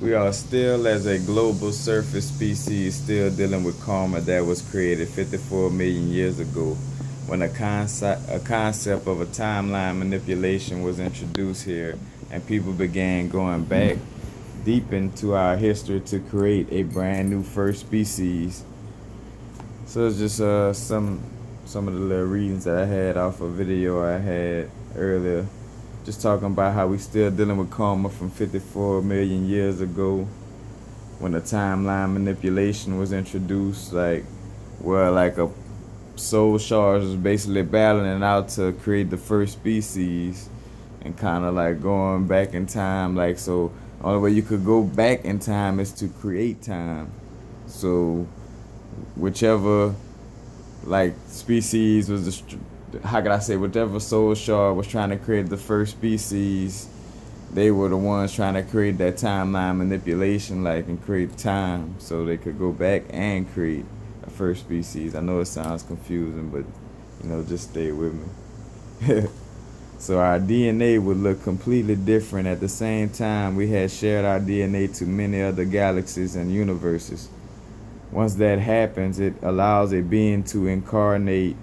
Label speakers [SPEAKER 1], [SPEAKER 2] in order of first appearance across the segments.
[SPEAKER 1] We are still, as a global surface species, still dealing with karma that was created 54 million years ago, when a concept of a timeline manipulation was introduced here, and people began going back deep into our history to create a brand new first species. So it's just some of the little readings that I had off a video I had earlier, just talking about how we still dealing with karma from 54 million years ago, when the timeline manipulation was introduced, like where like a soul shards was basically battling it out to create the first species, and kind of like going back in time. Like, so only way you could go back in time is to create time. So whichever like species was how could I say, whatever soul shard was trying to create the first species, they were the ones trying to create that timeline manipulation, like, and create time so they could go back and create a first species. I know it sounds confusing, but just stay with me. So our DNA would look completely different. At the same time, we had shared our DNA to many other galaxies and universes. Once that happens, it allows a being to incarnate,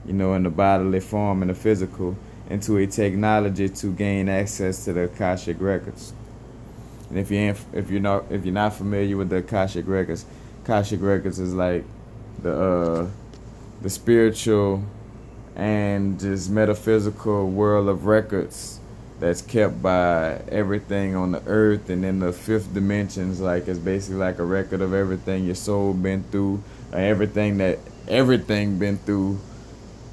[SPEAKER 1] in the bodily form, in the physical, into a technology to gain access to the Akashic records. And if you're not familiar with the Akashic records is like the spiritual and just metaphysical world of records that's kept by everything on the earth, and in the fifth dimensions, like, it's basically like a record of everything your soul been through, or everything been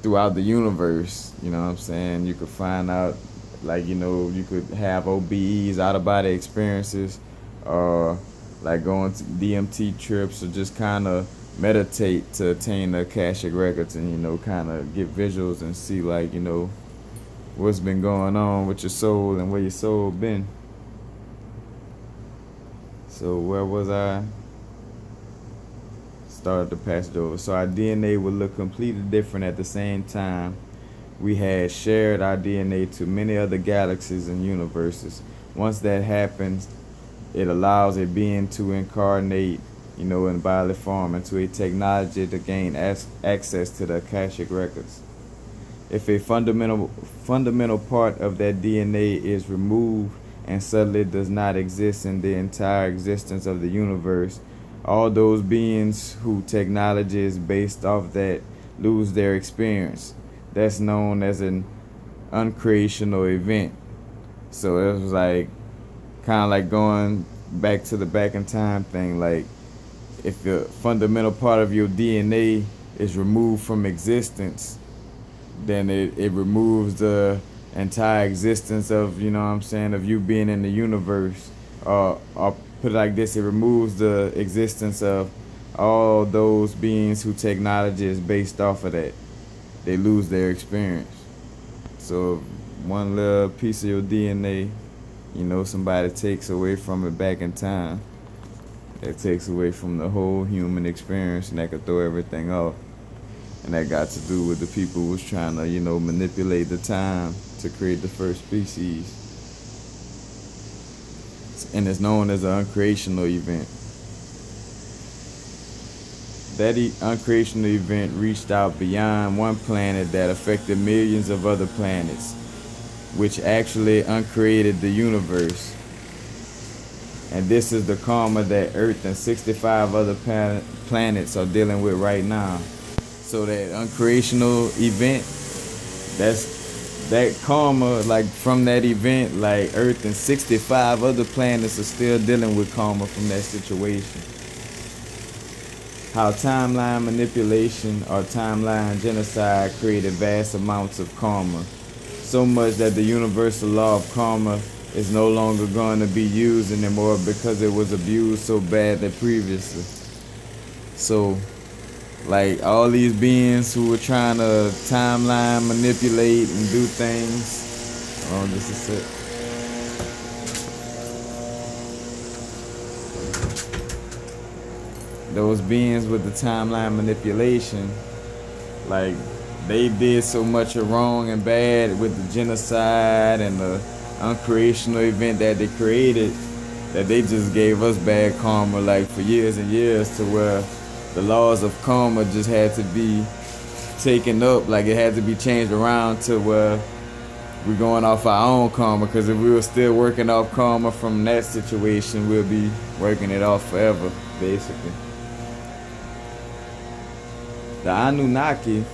[SPEAKER 1] throughout the universe. You know what I'm saying? You could find out, like, you could have OBEs, out of body experiences, or like going to DMT trips, or just kind of meditate to attain the Akashic records, and kind of get visuals and see, like, what's been going on with your soul and where your soul been. So where was I? Started to pass it over. So our DNA would look completely different. At the same time, we had shared our DNA to many other galaxies and universes. Once that happens, it allows a being to incarnate, in bodily form, into a technology to gain access to the Akashic records. If a fundamental part of that DNA is removed and suddenly does not exist in the entire existence of the universe, all those beings who technology is based off that lose their experience. That's known as an uncreational event. So it was like kind of like going back to the back in time thing. Like, if the fundamental part of your DNA is removed from existence, then it removes the entire existence of, of you being in the universe. Or put it like this, it removes the existence of all those beings who technology is based off of that. They lose their experience. So one little piece of your DNA, somebody takes away from it back in time, it takes away from the whole human experience, and that could throw everything off. And that got to do with the people who was trying to, manipulate the time to create the first species. And it's known as an uncreational event. That uncreational event reached out beyond one planet that affected millions of other planets, which actually uncreated the universe. And this is the karma that Earth and 65 other planets are dealing with right now. So that uncreational event, that karma, like, from that event, like, Earth and 65 other planets are still dealing with karma from that situation. How timeline manipulation or timeline genocide created vast amounts of karma. So much that the universal law of karma is no longer going to be used anymore because it was abused so badly previously. So, like, all these beings who were trying to timeline manipulate and do things. Hold on just a sec. Those beings with the timeline manipulation, like, they did so much of wrong and bad with the genocide and the uncreational event that they created, that they just gave us bad karma like for years and years, to where the laws of karma just had to be taken up, like it had to be changed around to where we're going off our own karma, because if we were still working off karma from that situation, we'll be working it off forever, basically. The Anunnaki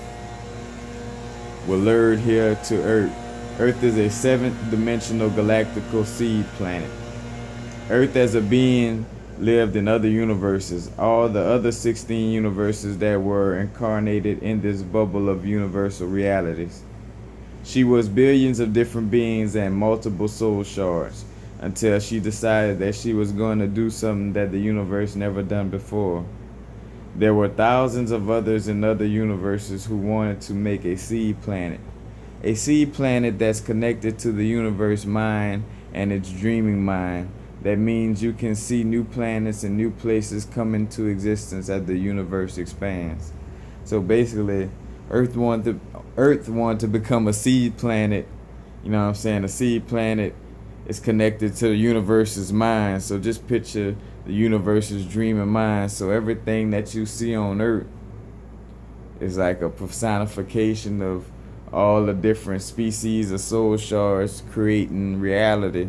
[SPEAKER 1] were lured here to Earth. Earth is a 7th-dimensional galactical seed planet. Earth as a being lived in other universes, all the other 16 universes that were incarnated in this bubble of universal realities. She was billions of different beings and multiple soul shards, until she decided that she was going to do something that the universe never done before. There were thousands of others in other universes who wanted to make a seed planet. A seed planet that's connected to the universe mind and its dreaming mind. That means you can see new planets and new places come into existence as the universe expands. So basically, Earth wanted to become a seed planet. You know what I'm saying? A seed planet is connected to the universe's mind. So just picture the universe's dreaming mind. So everything that you see on Earth is like a personification of all the different species of soul shards creating reality.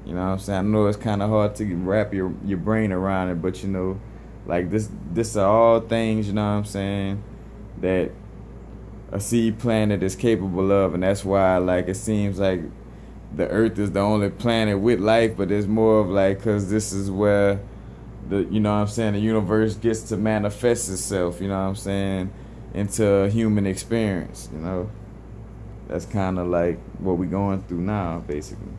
[SPEAKER 1] You know what I'm saying? I know it's kind of hard to wrap your brain around it, but you know, like this are all things, you know what I'm saying, that a seed planet is capable of. And that's why, like, it seems like the Earth is the only planet with life, but it's more of like, because this is where the, you know what I'm saying, the universe gets to manifest itself, you know what I'm saying, into a human experience, you know. That's kind of like what we're going through now, basically.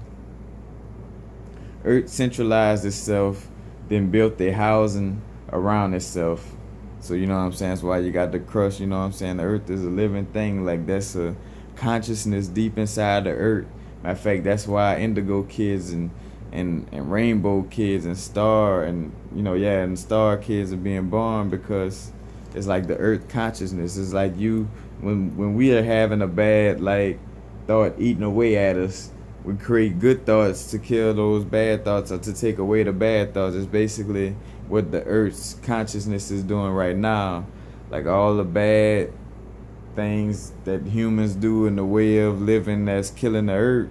[SPEAKER 1] Earth centralized itself, then built a housing around itself. So, you know what I'm saying, that's why you got the crust, you know what I'm saying. The Earth is a living thing, like that's a consciousness deep inside the Earth. Matter of fact, that's why indigo kids and rainbow kids and star and, you know, yeah, and star kids are being born, because it's like the Earth consciousness. It's like you, when we are having a bad, like, thought eating away at us, we create good thoughts to kill those bad thoughts, or to take away the bad thoughts. It's basically what the Earth's consciousness is doing right now. Like all the bad things that humans do in the way of living that's killing the Earth,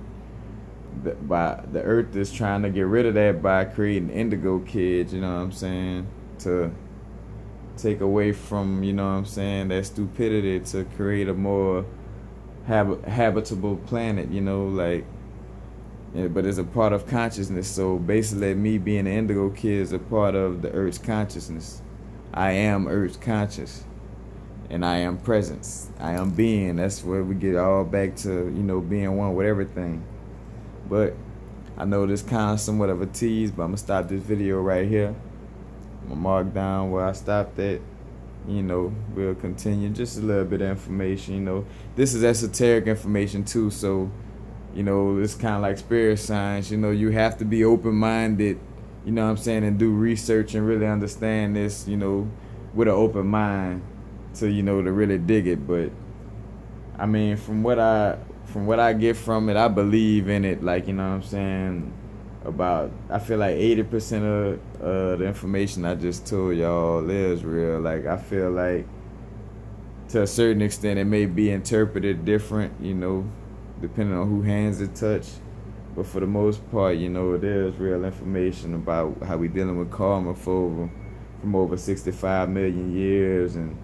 [SPEAKER 1] the Earth is trying to get rid of that by creating indigo kids, you know what I'm saying, to take away from, you know what I'm saying, that stupidity, to create a more habitable planet, you know, like. Yeah, but it's a part of consciousness. So basically, me being an indigo kid is a part of the Earth's consciousness. I am Earth's conscious, and I am presence. I am being. That's where we get all back to, you know, being one with everything. But I know this kind of somewhat of a tease, but I'm gonna stop this video right here. I'm gonna mark down where I stopped at. You know, we'll continue. Just a little bit of information. You know, this is esoteric information too, so. You know, it's kind of like spirit science. You know, you have to be open-minded, you know what I'm saying, and do research and really understand this, you know, with an open mind to, you know, to really dig it. But I mean, from what I get from it, I believe in it. Like, you know what I'm saying, about, I feel like 80% of the information I just told y'all is real. Like, I feel like to a certain extent it may be interpreted different, you know, depending on who hands it touch, but for the most part, you know, there's real information about how we dealing with karma from over 65 million years, and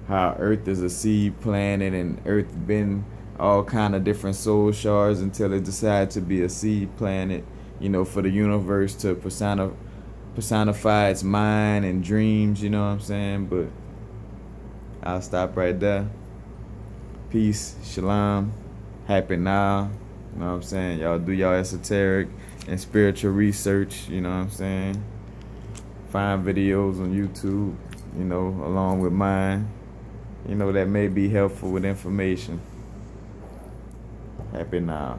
[SPEAKER 1] how Earth is a seed planet, and Earth been all kind of different soul shards until it decided to be a seed planet, you know, for the universe to personify its mind and dreams, you know what I'm saying. But I'll stop right there. Peace, shalom. Happy now, you know what I'm saying? Y'all do y'all esoteric and spiritual research, you know what I'm saying? Find videos on YouTube, you know, along with mine, you know, that may be helpful with information. Happy now.